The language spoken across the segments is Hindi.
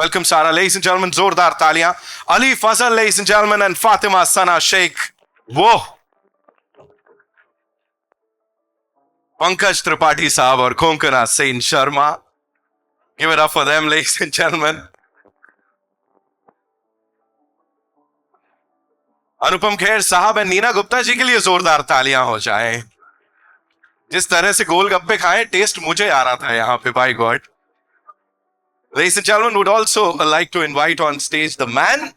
Welcome, Sarah. Ladies and gentlemen, जोरदार तालियां. Ali Fazal, ladies and gentlemen, and Fatima Sana Sheikh. Whoa. Pankaj Tripathi Saab और Konkana Sen Sharma. Give it up for them, ladies and gentlemen. Anupam Kher साहब और नीना गुप्ता जी के लिए जोरदार तालियां हो जाए. जिस तरह से गोलगप्पे खाए, टेस्ट मुझे आ रहा था यहाँ पे, by God. Ladies and gentlemen, would also like to invite on stage the man,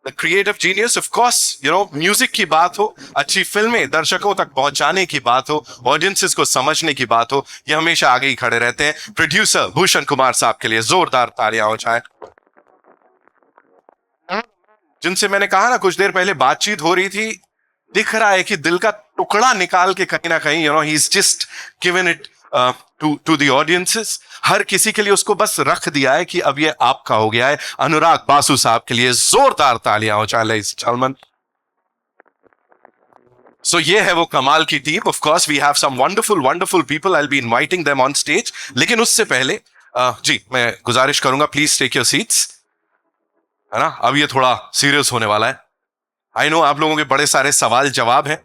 the creative genius. Of course, you know, music की बात हो, अच्छी फिल्में दर्शकों तक पहुंचाने की बात हो, ऑडियंसेस को समझने की बात हो, ये हमेशा आगे ही खड़े रहते हैं. प्रोड्यूसर भूषण कुमार साहब के लिए जोरदार तालियां हो जाए. जिनसे मैंने कहा ना कुछ देर पहले बातचीत हो रही थी, दिख रहा है कि दिल का टुकड़ा निकाल के कहीं ना कहीं, you know, he is just given it to the audiences. हर किसी के लिए उसको बस रख दिया है कि अब ये आपका हो गया है. अनुराग बासु साहब के लिए जोरदार तालियां हो जाए, ladies and gentlemen. So ये है वो कमाल की team. Of course we have some wonderful people. I'll be inviting them on stage. लेकिन उससे पहले जी मैं गुजारिश करूंगा, प्लीज टेक योर सीट्स. है ना, अब ये थोड़ा सीरियस होने वाला है. आई नो आप लोगों के बड़े सारे सवाल जवाब हैं.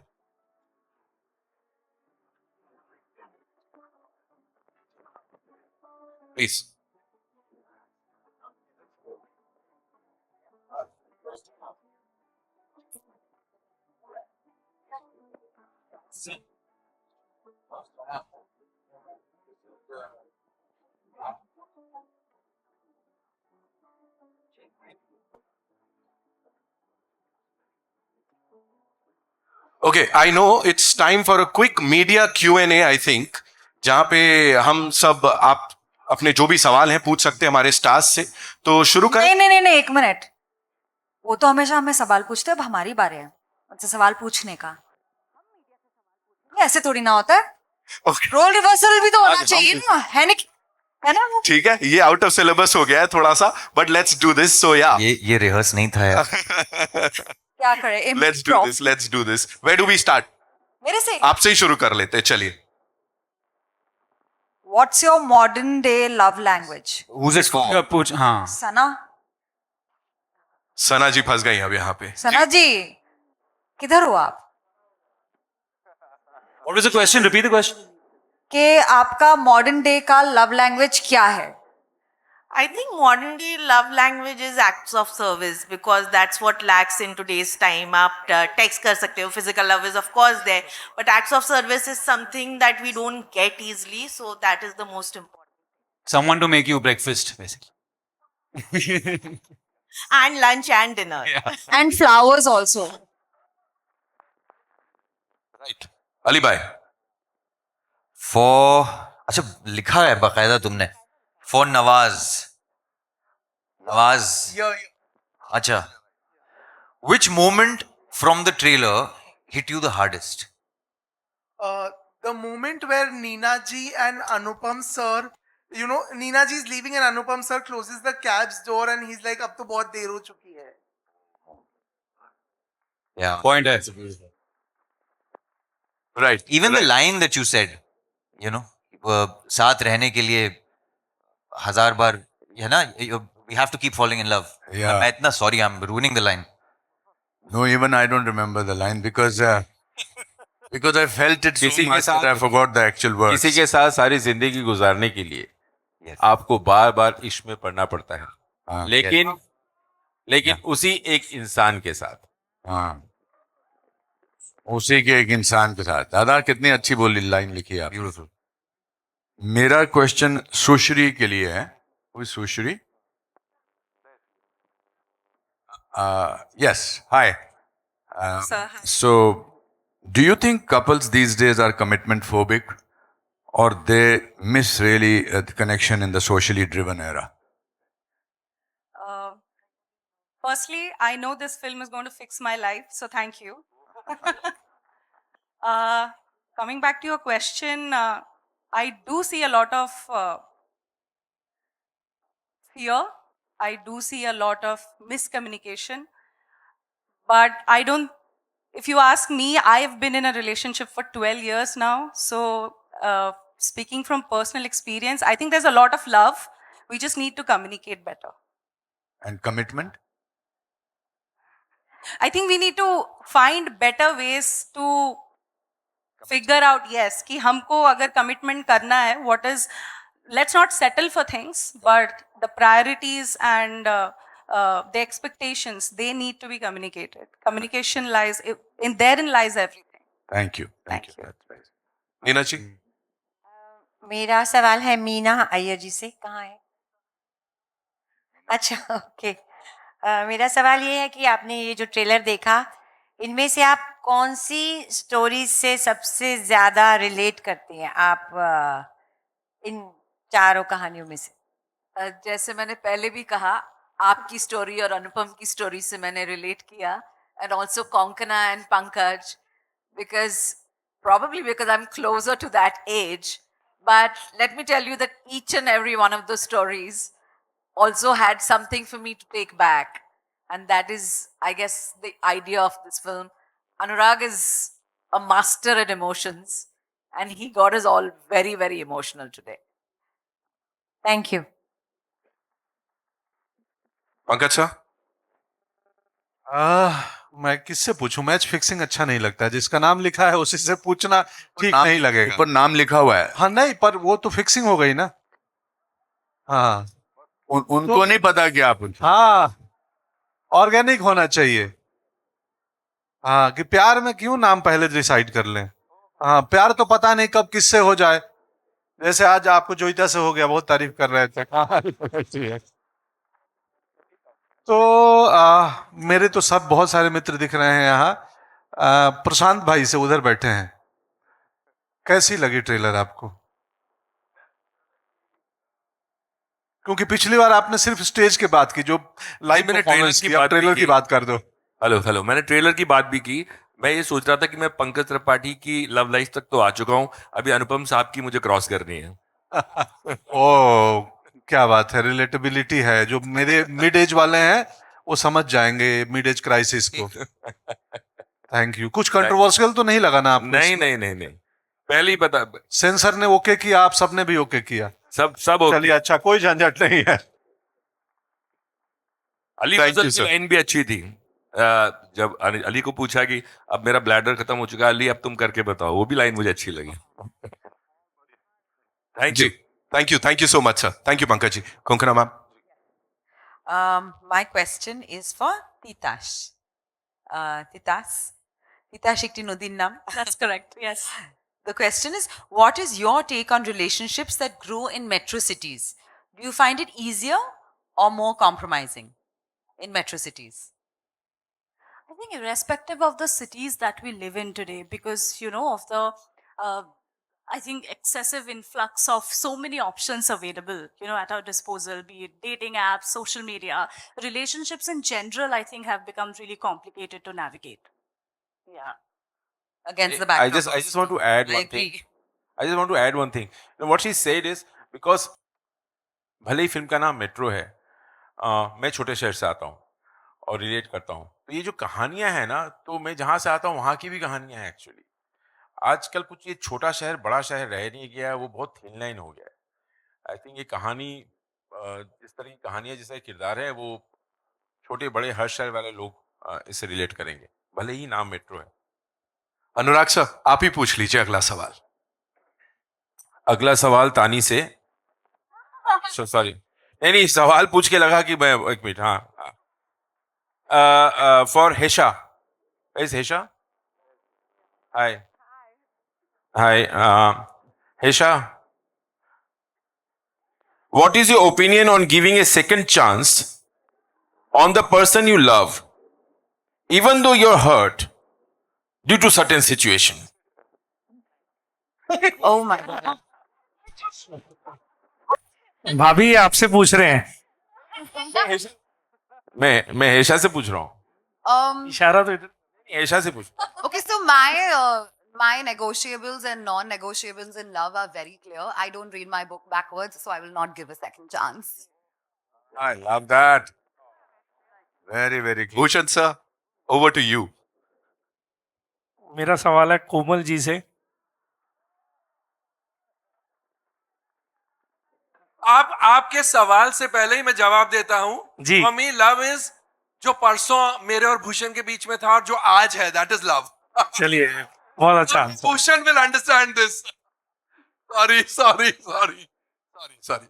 Please. Okay, I know it's time for a quick media Q&A, I think, जहां पे हम सब आप अपने जो भी सवाल हैं पूछ सकते हैं हमारे स्टार्स से. तो शुरू करें. नहीं, एक मिनट. वो तो हमेशा हमें सवाल पूछते हैं, अब हमारी बारी है उनसे सवाल पूछने का. ऐसे थोड़ी ना होता है. Okay. रोल रिवर्सल भी तो होना चाहिए ना, है ना वो. ठीक है, ये आउट ऑफ सिलेबस हो गया है थोड़ा सा, but let's do this. So या ये रिहर्स नहीं था यार. क्या करें. Let's do this. Where do we start? मेरे से. आपसे ही शुरू कर लेते हैं, चलिए. What's your modern day love language? Who's it for? पूछ. हाँ, सना. सना जी फंस गई अब यहाँ पे. सना जी किधर हो आप? what was the question? Repeat the question. कि आपका मॉडर्न डे का लव लैंग्वेज क्या है? I think modern day love language is acts of service because that's what lacks in today's time. आप text कर सकते हो, physical love is of course there, but acts of service is something that we don't get easily, so that is the most important. Someone to make you breakfast, basically. And lunch and dinner. And flowers also. Right. Ali भाई. For अच्छा लिखा है बकायदा तुमने. For नवाज. अच्छा. Which moment from the trailer hit you the hardest? The moment where Neena ji and Anupam sir, you know, Neena ji is leaving and Anupam sir closes the cab's door and he's like, अब तो बहुत देर हो चुकी है. Yeah. Point है. Right. Even the line that you said, you know, साथ रहने के लिए 1000 बार, है ना, we have to keep falling in love. Yeah. मैं इतना sorry, I'm ruining the line. No, even I don't remember the line because I felt it so किसी के much साथ- that I forgot the actual words. किसी के साथ सारी जिंदगी गुजारने के लिए Yes. आपको बार बार इश्क में पड़ना पड़ता है. हाँ, लेकिन उसी एक इंसान के साथ. हाँ. उसी के एक इंसान के साथ. दादा कितनी अच्छी बोली लाइन लिखी आप. Beautiful. मेरा क्वेश्चन सुश्री के लिए है. Who is Sushri? Yes. Hi. Sir, hi. So, do you think couples these days are commitment phobic, or they miss really the connection in the socially driven era? Firstly, I know this film is going to fix my life, so thank you. Coming back to your question, I do see a lot of fear. I do see a lot of miscommunication. But I don't, if you ask me, I've been in a relationship for 12 years now. So speaking from personal experience, I think there's a lot of love. We just need to communicate better. and commitment? I think we need to find better ways to figure out, yes, कि हमको अगर commitment करना है, what is, let's not settle for things, but the priorities and the expectations, they need to be communicated. Communication lies, therein lies everything. Thank you. Thank you. That's right. Neena जी मेरा सवाल है मीना अय्यर जी से, कहाँ है? अच्छा, ओके। मेरा सवाल ये है कि आपने ये जो ट्रेलर देखा, इनमें से आप कौन सी स्टोरी से सबसे ज्यादा रिलेट करते हैं आप, इन चारों कहानियों में से? जैसे मैंने पहले भी कहा, आपकी स्टोरी और अनुपम की स्टोरी से मैंने रिलेट किया, and also Konkona and Pankaj, because probably because I'm closer to that age. But let me tell you that each and every one of those stories also had something for me to take back. And that is, I guess, the idea of this film. Anurag is a master at emotions, and he got us all very, very emotional today. Thank you. Pankaj sir मैं किससे पूछूं? मैच फिक्सिंग अच्छा नहीं लगता, जिसका नाम लिखा है उसी से पूछना ठीक नाम- नहीं लगेगा। ऊपर नाम लिखा हुआ है। हाँ नहीं, पर वो तो फिक्सिंग हो गई ना। हाँ उनको नहीं पता कि आप हाँ, ऑर्गेनिक होना चाहिए। हाँ, कि प्यार में क्यों नाम पहले डिसाइड कर लें। हाँ, प्यार तो पता नहीं कब किससे हो जाए। जैसे आज आपको जोईता से हो गया, बहुत तारीफ कर रहे थे। हाँ, तो मेरे तो सब बहुत सारे मित्र दिख रहे हैं यहाँ। प्रशांत भाई से उधर बैठे हैं, कैसी लगी ट्रेलर आपको? क्योंकि पिछली बार आपने सिर्फ स्टेज की बात की, जो लाइव मैंने परफॉर्मेंस ट्रेलर की की, अब बात ट्रेलर की। की बात कर दो। हेलो मैंने ट्रेलर की बात भी की। मैं ये सोच रहा था कि मैं पंकज त्रिपाठी की लव लाइफ तक तो आ चुका हूँ, अभी अनुपम साहब की मुझे क्रॉस करनी है। ओ, क्या बात है, रिलेटेबिलिटी है। जो मेरे मिड एज वाले हैं वो समझ जाएंगे मिड एज क्राइसिस को। Thank you. कुछ कंट्रोवर्शियल तो नहीं लगा ना आपको? नहीं, पहले ही पता। सेंसर ने ओके किया, आप सबने भी ओके किया? सब चलिए, अच्छा, कोई झंझट नहीं है। अली Thank you, फजल की sir. लाइन भी अच्छी थी। जब अली को पूछा कि अब मेरा ब्लैडर खत्म हो चुका है, अली अब तुम करके बताओ, वो भी लाइन मुझे अच्छी लगी। Thank you. Thank you so much sir. Thank you Pankaj ji. Konkona ma'am My question is for Titash. Titash একটি নদীর নাম। That's correct, yes. The question is, what is your take on relationships that grow in metro cities? Do you find it easier or more compromising in metro cities? I think irrespective of the cities that we live in today, because, you know, of the, I think, excessive influx of so many options available, you know, at our disposal, be it dating apps, social media, relationships in general, I think, have become really complicated to navigate. Yeah. Against the backdrop. I just want to add I one thing. agree. I just want to add one thing. What she said is, because भले ही फिल्म का नाम मेट्रो है, मैं छोटे शहर से आता हूँ और रिलेट करता हूँ, तो ये जो कहानियां हैं ना, तो मैं जहाँ से आता हूँ वहाँ की भी कहानियां हैं एक्चुअली। आजकल कुछ ये छोटा शहर बड़ा शहर रह नहीं गया है, वो बहुत थिन लाइन हो गया है। आई थिंक ये कहानी, जिस तरह की कहानियां, जैसा किरदार है, वो छोटे बड़े हर शहर वाले लोग इससे रिलेट करेंगे, भले ही नाम मेट्रो है। अनुराग सर आप ही पूछ लीजिए अगला सवाल। अगला सवाल तानी से। सॉरी, नहीं, सवाल पूछ के लगा कि मैं, एक मिनट, हाँ। For Hesha, is Hesha? Hi Hesha, what is your opinion on giving a second chance on the person you love, even though you're hurt due to certain situation? Oh my God. भाभी आपसे पूछ रहे हैं। मैं हेशा से पूछ रहा हूँ। इशारा तो इधर। हेशा से पूछ। Okay, so my negotiables and non-negotiables in love are very clear. I don't read my book backwards, so I will not give a second chance. I love that. very, very clear. Bhushan sir over to you. मेरा सवाल है कोमल जी से। आप आपके सवाल से पहले ही मैं जवाब देता हूं जी। फॉर मी लव इज जो परसों मेरे और भूषण के बीच में था और जो आज है, दैट इज लव. चलिए बहुत अच्छा answer. Bhushan will understand this. Sorry sorry sorry sorry sorry.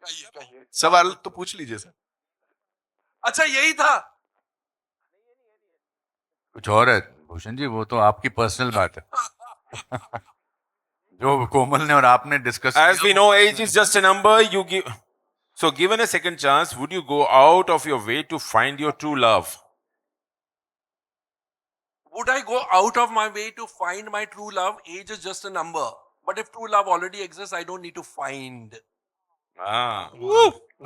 कहिए. सवाल तो पूछ लीजिए सर. अच्छा यही था. कुछ और है भूषण जी, वो तो आपकी पर्सनल बात है. जो कोमल ने और आपने discuss As we know, age is just a number. You give. So, given a second chance, would you go out of your way to find your true love? Would I go out of my way to find my true love? Age is just a number. But if true love already exists, I don't need to find. Ah.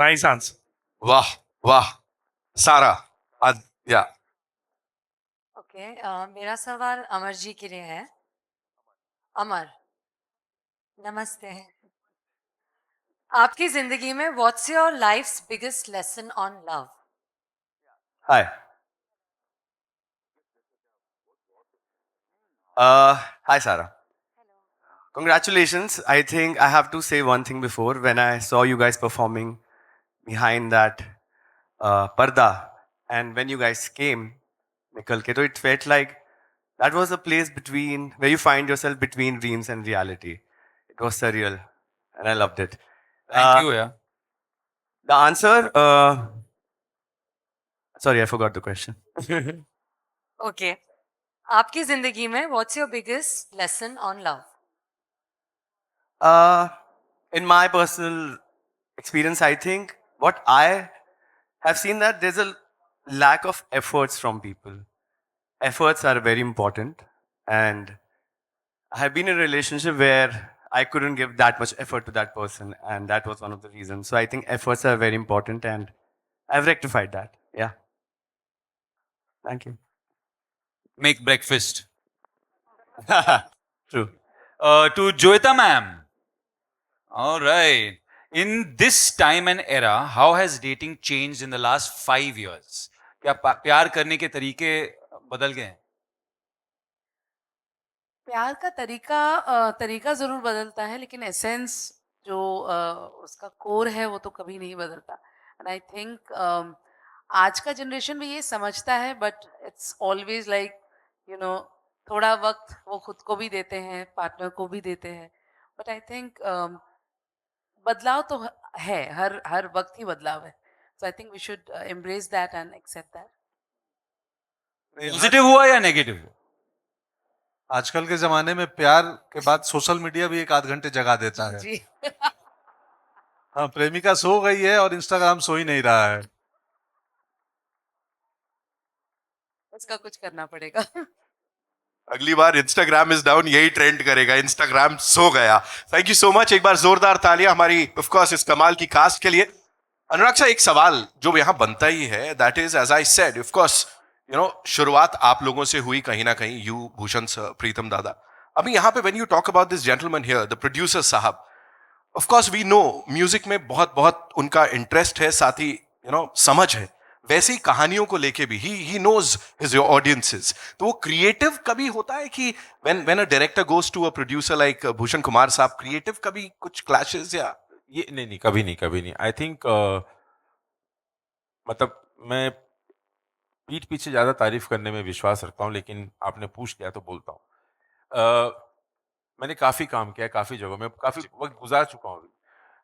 Nice answer. वाह वाह. सारा. या. ओके मेरा सवाल अमर जी के लिए है. अमर, नमस्ते. आपकी जिंदगी में what's your life's biggest lesson on love? Hi. Hi, Sarah. Congratulations. I think I have to say one thing before. When I saw you guys performing behind that parda, and when you guys came, nikal ke, so it felt like that was a place between where you find yourself between dreams and reality. It was surreal, and I loved it. Thank you, yeah. The answer. Sorry, I forgot the question. Okay आपकी जिंदगी में what's your biggest lesson on love? In my personal experience, I think what I have seen that there's a lack of efforts from people. Efforts are very important, and I have been in a relationship where I couldn't give that much effort to that person, and that was one of the reasons. So I think efforts are very important, and I've rectified that. Yeah. Thank you. Make breakfast. True. To Joeta ma'am. All right. In this time and era, how has dating changed in the last 5 years? क्या प्यार करने के तरीके बदल गए हैं? प्यार का तरीका जरूर बदलता है, लेकिन एसेंस जो उसका कोर है वो तो कभी नहीं बदलता. एंड आई थिंक आज का जनरेशन भी ये समझता है, बट इट्स ऑलवेज लाइक थोड़ा वक्त वो खुद को भी देते हैं, पार्टनर को भी देते हैं. बट आई थिंक बदलाव तो है, हर वक्त ही बदलाव है. So I think we should embrace that and accept that. Positive हुआ या नेगेटिव हुआ? आजकल के जमाने में प्यार के बाद सोशल मीडिया भी 1 आध घंटे जगा देता है. जी. हाँ, प्रेमिका सो गई है और इंस्टाग्राम सो ही नहीं रहा है. उसका कुछ करना पड़ेगा. अगली बार इंस्टाग्राम इज डाउन यही ट्रेंड करेगा, इंस्टाग्राम सो गया. Thank you so much. एक बार जोरदार तालियां हमारी ऑफ कोर्स इस कमाल की कास्ट के लिए. अनुराग साहब, एक सवाल जो यहाँ बनता ही है, that is as I said, of course शुरुआत आप लोगों से हुई कहीं ना कहीं, यू, भूषण सर, प्रीतम दादा. अभी यहाँ पे when you talk about this gentleman here, the producer साहब, of course we know music में बहुत बहुत उनका इंटरेस्ट है, साथ ही समझ है. वैसे ही कहानियों को लेके भी ही नोज हिज ऑडियंसेस. तो वो क्रिएटिव कभी होता है कि when a director goes to a producer like Bhushan Kumar साहब, क्रिएटिव कभी कुछ क्लैशेस या ये नहीं, कभी नहीं. आई थिंक मतलब मैं पीठ पीछे ज्यादा तारीफ करने में विश्वास रखता हूँ, लेकिन आपने पूछ लिया तो बोलता हूँ. मैंने काफी काम किया, काफी जगहों में काफी वक्त गुजार चुका हूँ,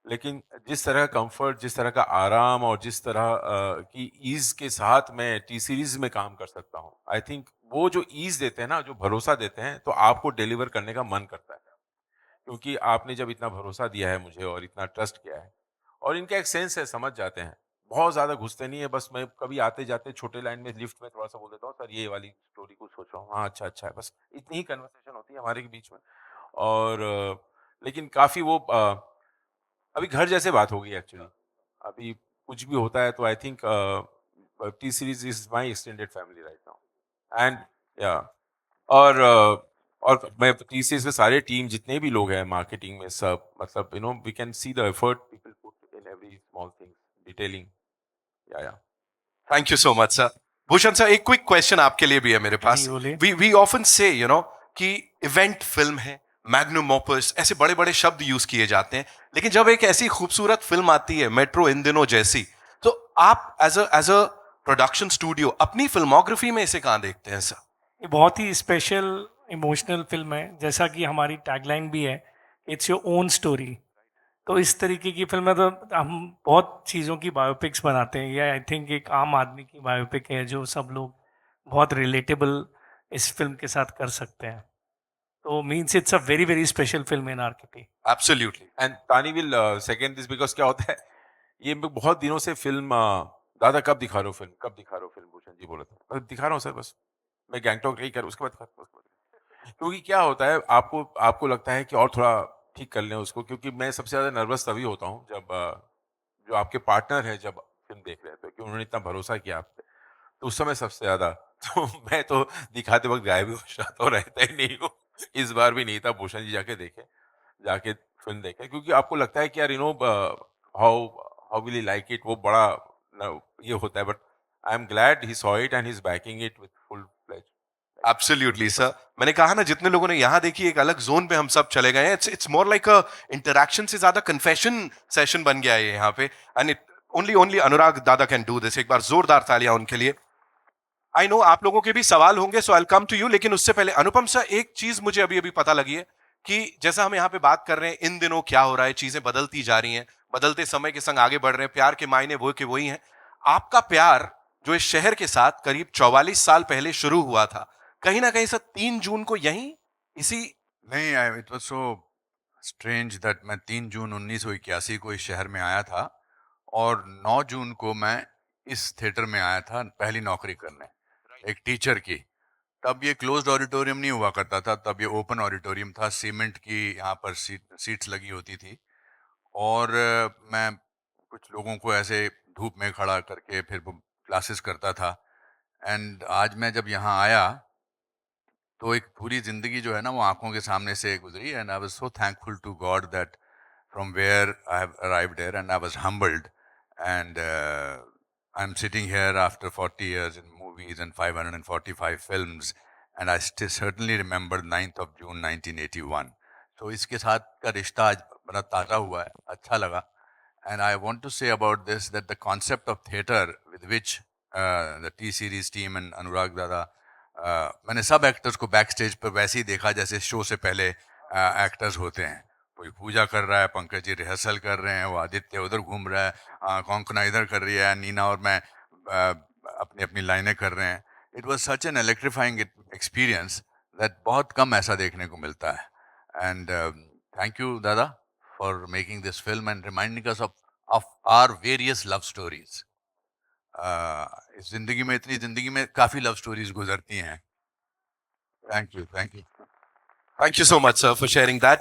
लेकिन जिस तरह का कंफर्ट, जिस तरह का आराम और जिस तरह की ईज के साथ मैं टी सीरीज में काम कर सकता हूँ, आई थिंक वो जो ईज देते हैं ना, जो भरोसा देते हैं, तो आपको डिलीवर करने का मन करता है. क्योंकि आपने जब इतना भरोसा दिया है मुझे और इतना ट्रस्ट किया है, और इनका एक सेंस है, समझ जाते हैं, बहुत ज्यादा घुसते नहीं है. बस मैं कभी आते जाते छोटे लाइन में लिफ्ट में थोड़ा सा बोल देता हूँ, सर ये वाली स्टोरी कुछ सोच रहा हूँ, हाँ अच्छा है, बस इतनी ही कन्वर्सेशन होती है हमारे बीच में. और लेकिन काफी वो अभी घर जैसे बात होगी एक्चुअली. अभी कुछ भी होता है तो I think T series is my extended family right now. And या और मैं टी सीरीज में सारे टीम जितने भी लोग हैं मार्केटिंग में सब, मतलब we can see the effort people put in every small thing, detailing. या thank you so much sir. Bhushan sir, एक क्विक क्वेश्चन आपके लिए भी है मेरे पास. वी ऑफन से कि इवेंट फिल्म है, मैग्नम ओपस, ऐसे बड़े बड़े शब्द यूज किए जाते हैं, लेकिन जब एक ऐसी खूबसूरत फिल्म आती है मेट्रो इन दिनों जैसी, तो आप एज अ प्रोडक्शन स्टूडियो अपनी फिल्मोग्राफी में इसे कहाँ देखते हैं सर? ये बहुत ही स्पेशल इमोशनल फिल्म है, जैसा कि हमारी टैगलाइन भी है, इट्स योर ओन स्टोरी। तो इस तरीके की फिल्में तो हम बहुत चीज़ों की बायोपिक्स बनाते हैं, ये आई थिंक एक आम आदमी की बायोपिक है जो सब लोग बहुत रिलेटेबल इस फिल्म के साथ कर सकते हैं। तो means it's a very very special film in RKP. Absolutely. And Tani will second this because क्या होता है, ये मैं बहुत दिनों से फिल्म दादा कब दिखा रहे हो फिल्म, कब दिखा रहे हो फिल्म, भूषण जी बोला था, दिखा रहा हूँ सर, बस मैं गैंगटॉक यही कर उसके बाद क्योंकि क्या होता है, आपको लगता है कि और थोड़ा ठीक कर लें उसको, क्योंकि मैं सबसे ज्यादा नर्वस तभी होता हूँ जब जो आपके पार्टनर है जब फिल्म देख रहे हैं, कि उन्होंने इतना भरोसा किया आप पे, तो उस समय सबसे ज्यादा तो मैं तो दिखाते वक्त गायब ही हो जाता हूँ, रहता ही नहीं हूँ। इस बार भी नहीं था, भूषण जी जाके फिल्म देखे, क्योंकि आपको लगता है कि यार how how will he like it, वो बड़ा ये होता है, but I am glad he saw it and he is backing it with full pledge. Absolutely sir, मैंने कहा ना, जितने लोगों ने यहाँ देखी, एक अलग जोन पे हम सब चले गए हैं। It's more like a interaction से ज्यादा कन्फेशन सेशन बन गया है ये यहाँ पे, एंड इट ओनली अनुराग दादा कैन डू दिस। एक बार जोरदार तालियां उनके लिए। आई नो आप लोगों के भी सवाल होंगे, so I will come to you, लेकिन उससे पहले अनुपम सर, एक चीज मुझे अभी अभी पता लगी है कि जैसा हम यहाँ पे बात कर रहे हैं, इन दिनों क्या हो रहा है, चीजें बदलती जा रही हैं, बदलते समय के संग आगे बढ़ रहे हैं, प्यार के मायने वो के वही हैं। आपका प्यार जो इस शहर के साथ करीब 44 साल पहले शुरू हुआ था, कहीं ना कहीं सर 3 जून को यहीं इसी नहीं, it was so strange that मैं 3 जून 1981 को इस शहर में आया था और 9 जून को मैं इस थिएटर में आया था पहली नौकरी करने, एक टीचर की। तब ये क्लोज्ड ऑडिटोरियम नहीं हुआ करता था, तब ये ओपन ऑडिटोरियम था, सीमेंट की यहाँ पर सीट्स लगी होती थी, और मैं कुछ लोगों को ऐसे धूप में खड़ा करके फिर क्लासेस करता था। एंड आज मैं जब यहाँ आया तो एक पूरी जिंदगी जो है ना वो आंखों के सामने से गुजरी, and I was so thankful to God that from where I have arrived here, and I was humbled, and I am sitting here after 40 years in movies and 545 films, and I still certainly remember 9th of June 1981. So इसके साथ का रिश्ता आज बड़ा ताज़ा हुआ है, अच्छा लगा। And I want to say about this that the concept of theatre with which the T-Series team and Anurag Dada, मैंने सब एक्टर्स को बैक स्टेज पर वैसे ही देखा जैसे शो से पहले एक्टर्स होते हैं। कोई पूजा कर रहा है, पंकज जी रिहर्सल कर रहे हैं, वो आदित्य उधर घूम रहा है, कौंकना इधर कर रही है, नीना और मैं अपनी अपनी लाइनें कर रहे हैं। It was such an electrifying experience that बहुत कम ऐसा देखने को मिलता है। एंड थैंक यू दादा for making this film and reminding us of our various love stories. इस जिंदगी में काफी लव स्टोरीज गुजरती हैं। Thank you Thank you so much, sir, for sharing that.